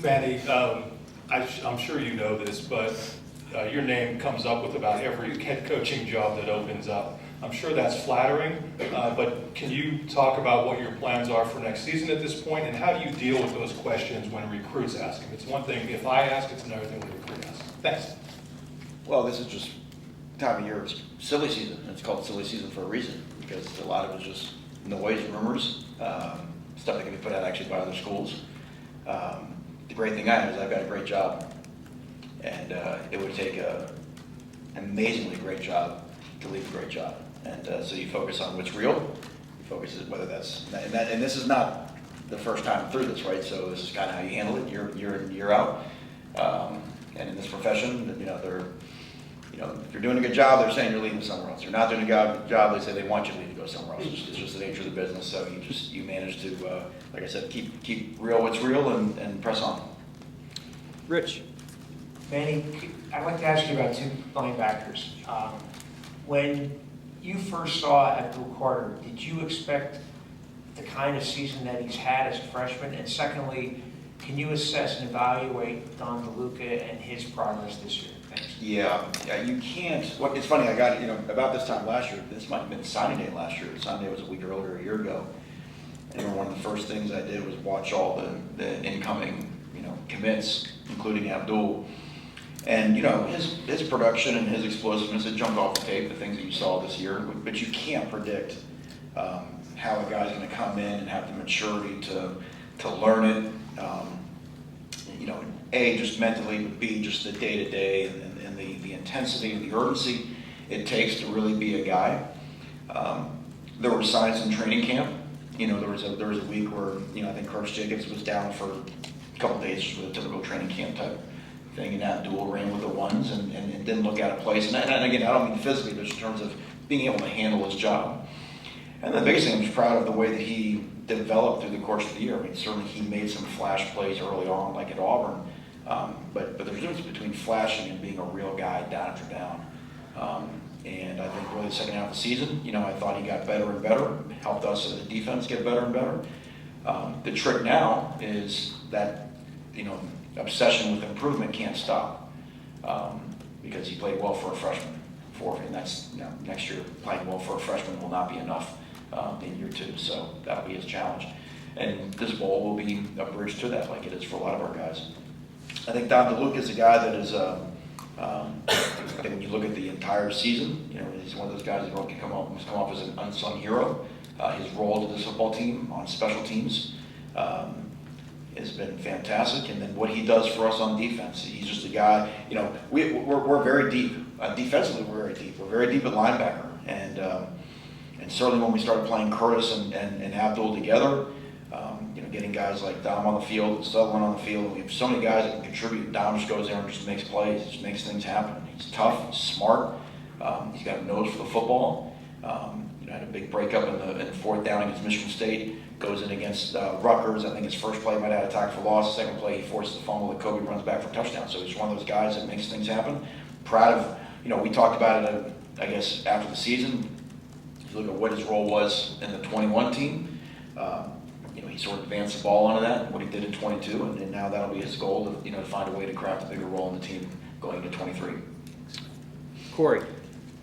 Manny, I'm sure you know this, but your name comes up with about every head coaching job that opens up. I'm sure that's flattering, but can you talk about what your plans are for next season at this point, and how do you deal with those questions when recruits ask them? It's one thing if I ask, it's another thing when a recruit asks. Thanks. Well, this is just time of year, it's silly season. It's called silly season for a reason, because a lot of it is just noise, rumors, stuff that can be put out actually by other schools. The great thing I have is I've got a great job, and it would take an amazingly great job to leave a great job. And so you focus on what's real, you focus on whether that's, and this is not the first time through this, right? So this is kind of how you handle it, year in, year out. And in this profession, if you're doing a good job, they're saying you're leaving somewhere else. You're not doing a good job, they say they want you to leave to go somewhere else. It's just the nature of the business. So you manage to, like I said, keep real what's real and press on. Rich. Manny, I'd like to ask you about two linebackers. When you first saw Abdul Carter, did you expect the kind of season that he's had as a freshman? And secondly, can you assess and evaluate Don DeLuca and his progress this year? Thanks. Yeah, you can't. It's funny, I got, about this time last year, this might have been signing day last year. Signing day was a week earlier, a year ago. And one of the first things I did was watch all the incoming, commits, including Abdul. And, his production and his explosiveness, it jumped off the tape, the things that you saw this year. But you can't predict how a guy's going to come in and have the maturity to learn it. A, just mentally, but B, just the day-to-day and the intensity and the urgency it takes to really be a guy. There were signs in training camp. There was a week where, I think Curtis Jacobs was down for a couple days with a typical training camp type thing, and Abdul ran with the ones and didn't look out of place. And again, I don't mean physically, but in terms of being able to handle his job. And the biggest thing, I'm just proud of the way that he developed through the course of the year. I mean, certainly he made some flash plays early on, like at Auburn. But there's a difference between flashing and being a real guy down after down. And I think really the second half of the season, I thought he got better and better, helped us as a defense get better and better. The trick now is that, obsession with improvement can't stop, because he played well for a freshman. And that's, next year, playing well for a freshman will not be enough in year two, so that'll be his challenge. And this bowl will be a bridge to that, like it is for a lot of our guys. I think Don DeLuca is a guy that is, I think when you look at the entire season, he's one of those guys that can come off as an unsung hero. His role to this football team on special teams has been fantastic, and then what he does for us on defense. He's just a guy, we're very deep. Defensively, we're very deep. We're very deep at linebacker, and certainly when we started playing Curtis and Abdul together, getting guys like Dom on the field, Sutherland on the field. We have so many guys that can contribute. Dom just goes there and just makes plays, just makes things happen. He's tough, he's smart, he's got a nose for the football. Had a big breakup in the fourth down against Michigan State, goes in against Rutgers. I think his first play might have had a tackle for loss. The second play, he forces the fumble that Kobe runs back for a touchdown. So he's one of those guys that makes things happen. Proud of, we talked about it, I guess, after the season. If you look at what his role was in the 21 team, he sort of advanced the ball onto that, what he did in 22, and now that'll be his goal to find a way to craft a bigger role in the team going into 23. Corey.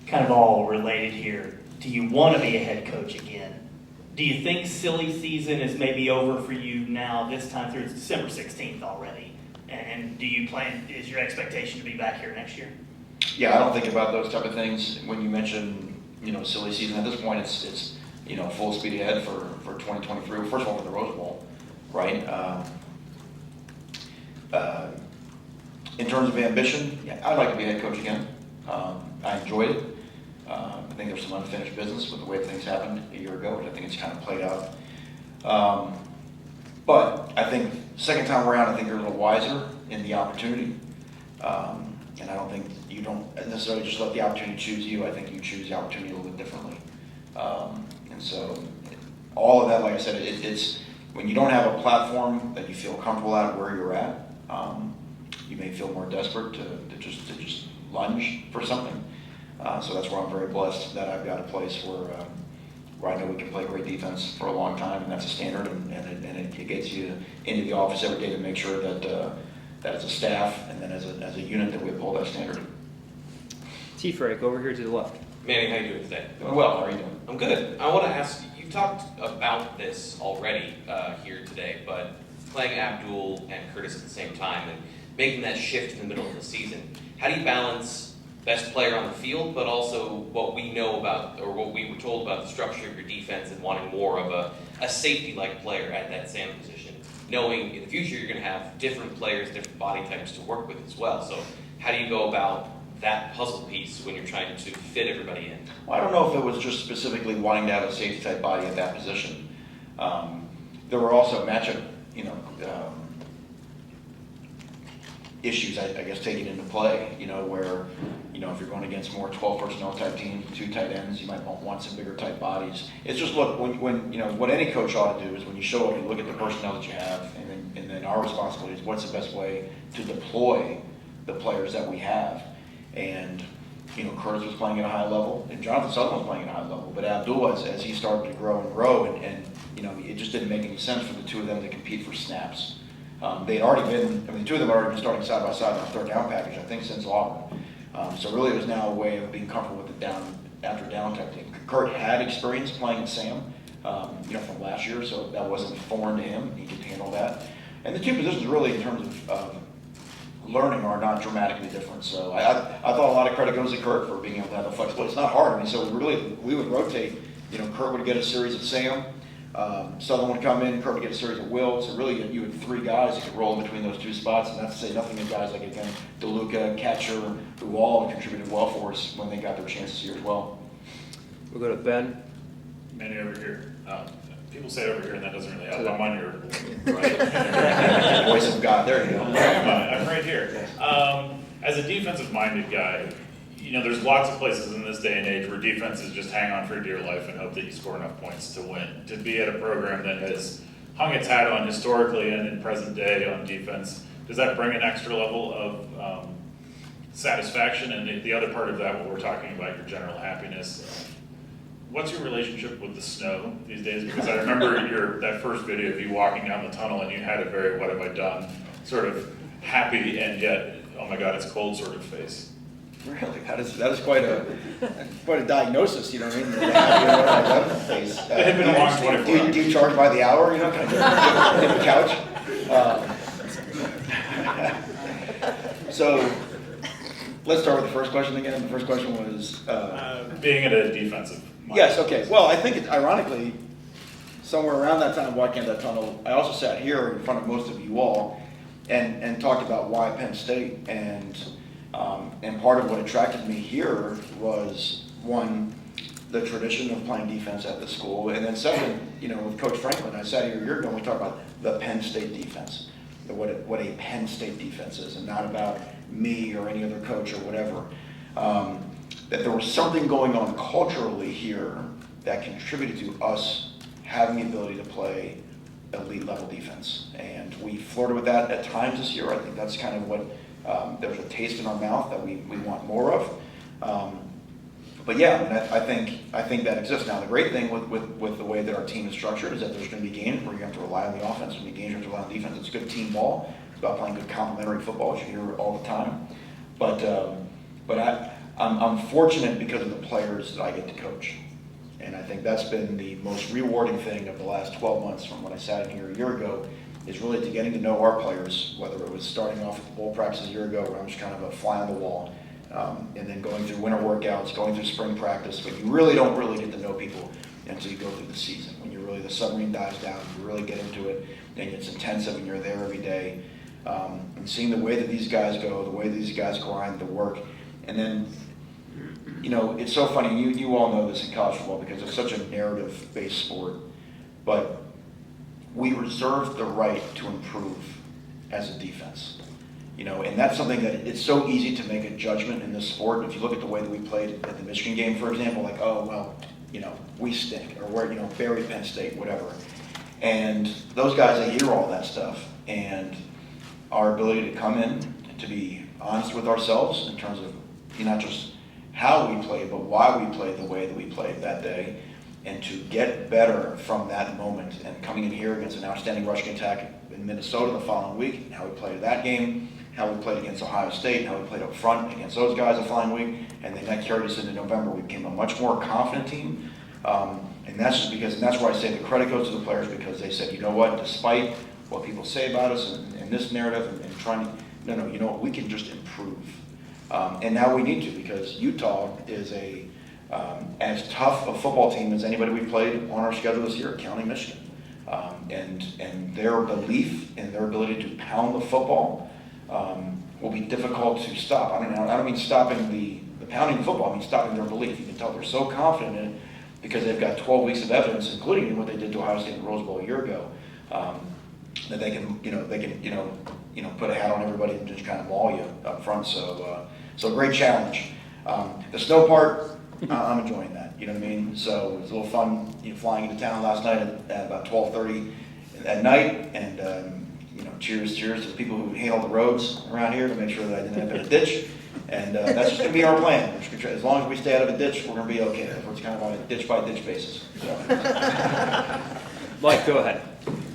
Kind of all related here. Do you want to be a head coach again? Do you think silly season is maybe over for you now this time through? It's December 16th already. And do you plan, is your expectation to be back here next year? Yeah, I don't think about those type of things when you mention, silly season. At this point, it's full speed ahead for 2023. First of all, for the Rose Bowl, right? In terms of ambition, yeah, I'd like to be a head coach again. I enjoyed it. I think there's some unfinished business with the way things happened a year ago, which I think it's kind of played out. But I think second time around, I think you're a little wiser in the opportunity. And I don't think you don't necessarily just let the opportunity choose you. I think you choose the opportunity a little bit differently. And so all of that, like I said, it's when you don't have a platform that you feel comfortable at where you're at, you may feel more desperate to just lunge for something. So that's where I'm very blessed that I've got a place where where I know we can play great defense for a long time, and that's a standard, and it gets you into the office every day to make sure that that as a staff and then as a unit that we uphold that standard. T-Frank, over here to the left. Manny, how you doing today? Doing well. How are you doing? I'm good. I want to ask you talked about this already here today, but playing Abdul and Curtis at the same time and making that shift in the middle of the season, how do you balance best player on the field, but also what we know about, or what we were told about the structure of your defense and wanting more of a safety-like player at that Sam position, knowing in the future you're going to have different players, different body types to work with as well. So how do you go about that puzzle piece when you're trying to fit everybody in? Well, I don't know if it was just specifically wanting to have a safety type body at that position. There were also matchup, issues, I guess, taken into play, where, if you're going against more 12 personnel type team, 2 tight ends, you might want some bigger type bodies. It's just, look, when what any coach ought to do is when you show up, you look at the personnel that you have, and then our responsibility is what's the best way to deploy the players that we have. And, Curtis was playing at a high level, and Jonathan Sutherland was playing at a high level, but Abdul, as he started to grow, and it just didn't make any sense for the two of them to compete for snaps. They'd already been, the two of them had already been starting side by side on a third down package, I think, since Auburn. So really it was now a way of being comfortable with the down after down type thing. Kurt had experience playing at Sam, from last year, so that wasn't foreign to him. He could handle that. And the two positions really, in terms of learning, are not dramatically different. So I thought a lot of credit goes to Kurt for being able to have the flexibility. It's not hard. So we would rotate. Kurt would get a series at Sam. Southern would come in, Kurt would get a series of Will. So really, you had 3 guys that could roll in between those 2 spots, and not to say nothing of guys like, again, DeLuca, Catcher, who all contributed well for us when they got their chances here as well. We'll go to Ben. Manny over here. People say over here, and that doesn't really help. I'm on your right. Voice of God. There you go. Where am I? I'm right here. As a defensive-minded guy, there's lots of places in this day and age where defenses just hang on for dear life and hope that you score enough points to win. To be at a program that has hung its hat on historically and in present day on defense, does that bring an extra level of satisfaction? And the other part of that, what we're talking about, your general happiness. What's your relationship with the snow these days? Because I remember that first video of you walking down the tunnel and you had a very "what have I done" sort of happy and yet "oh my God, it's cold" sort of face. Really, that is quite a diagnosis. You know what I mean? The happy and what have I done face. It had been a long 24 hours. Do you charge by the hour? Kind of hit the couch. So let's start with the first question again. The first question was being at a defensive. Yes, okay. Well, I think ironically, somewhere around that time walking in that tunnel, I also sat here in front of most of you all and talked about why Penn State. And part of what attracted me here was, one, the tradition of playing defense at the school, and then second, with Coach Franklin, I sat here a year ago and we talked about the Penn State defense, what a Penn State defense is, and not about me or any other coach or whatever. That there was something going on culturally here that contributed to us having the ability to play elite level defense. And we flirted with that at times this year. I think that's kind of what, there's a taste in our mouth that we want more of. But yeah, I think that exists. Now, the great thing with the way that our team is structured is that there's going to be games where you have to rely on the offense, there's going to be games where you have to rely on defense. It's good team ball. It's about playing good complementary football, which you hear all the time. But I'm fortunate because of the players that I get to coach. And I think that's been the most rewarding thing of the last 12 months from when I sat in here a year ago, is really to getting to know our players, whether it was starting off at the bowl practice a year ago where I'm just kind of a fly on the wall, and then going through winter workouts, going through spring practice, but you really don't really get to know people until you go through the season. When the submarine dives down, you really get into it, and it's intensive and you're there every day. And seeing the way that these guys go, the way that these guys grind the work, and then it's so funny, you all know this in college football because it's such a narrative-based sport, but we reserve the right to improve as a defense. And that's something that it's so easy to make a judgment in this sport. If you look at the way that we played at the Michigan game, for example, like, oh, well, we stink, or we're, bury Penn State, whatever. And those guys, they hear all that stuff. And our ability to come in, to be honest with ourselves in terms of not just how we played, but why we played the way that we played that day, and to get better from that moment and coming in here against an outstanding rushing attack in Minnesota the following week, and how we played that game, how we played against Ohio State, how we played up front against those guys the following week, and then that carried us into November. We became a much more confident team, and that's just because, and that's why I say the credit goes to the players, because they said, you know what, despite what people say about us and this narrative and trying to, no, you know what, we can just improve. And now we need to, because Utah is as tough a football team as anybody we've played on our schedule this year, counting Michigan. And their belief in their ability to pound the football will be difficult to stop. I mean, I don't mean stopping the pounding the football, I mean stopping their belief. You can tell they're so confident in it because they've got 12 weeks of evidence, including what they did to Ohio State in the Rose Bowl a year ago, that they can put a hat on everybody and just kind of maul you up front. So a great challenge. The snow part, I'm enjoying that. You know what I mean? So it was a little fun, flying into town last night at about 12:30 at night, and cheers to the people who handle the roads around here to make sure that I didn't end up in a ditch. And that's just going to be our plan. As long as we stay out of a ditch, we're going to be okay. It's kind of on a ditch-by-ditch basis. So. Mike, go ahead.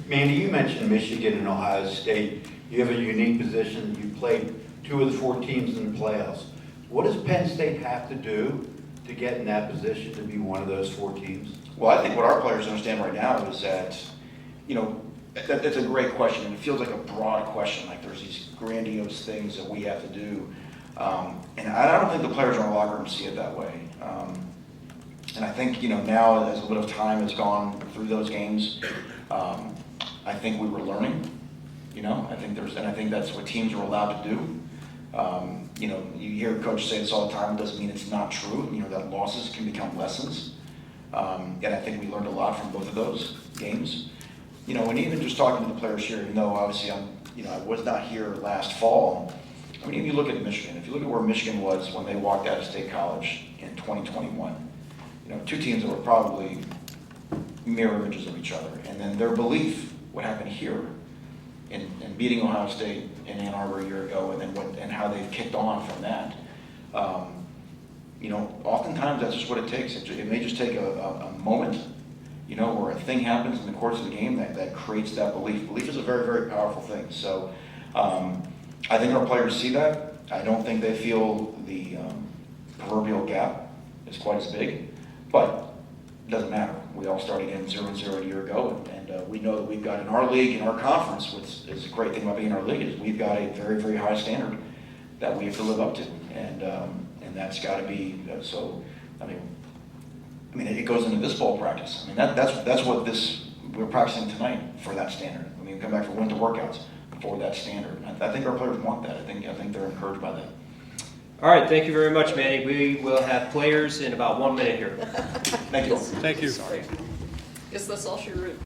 Manny, you mentioned Michigan and Ohio State. You have a unique position. You played 2 of the 4 teams in the playoffs. What does Penn State have to do to get in that position to be one of those 4 teams? Well, I think what our players understand right now is that, that's a great question, and it feels like a broad question, like there's these grandiose things that we have to do. And I don't think the players in our locker room see it that way. And I think, now as a little bit of time has gone through those games, I think we were learning, I think that's what teams are allowed to do. You hear coaches say this all the time, it doesn't mean it's not true, that losses can become lessons. And I think we learned a lot from both of those games. And even just talking to the players here, even though obviously I was not here last fall, I mean, if you look at Michigan, if you look at where Michigan was when they walked out of State College in 2021, 2 teams that were probably mirror images of each other. And then their belief, what happened here in beating Ohio State in Ann Arbor a year ago, and then how they've kicked on from that. Oftentimes that's just what it takes. It may just take a moment, where a thing happens in the course of the game that creates that belief. Belief is a very, very powerful thing. So I think our players see that. I don't think they feel the proverbial gap is quite as big, but it doesn't matter. We all started again 0-0 a year ago, and we know that we've got in our league, in our conference, which is a great thing about being in our league, is we've got a very, very high standard that we have to live up to, and that's got to be so. I mean, it goes into this bowl practice. I mean, that's what we're practicing tonight for that standard. I mean, we come back for winter workouts for that standard. I think our players want that. I think they're encouraged by that. All right, thank you very much, Manny. We will have players in about 1 minute here. Thank you. Thank you. Sorry. Guess that's all she wrote.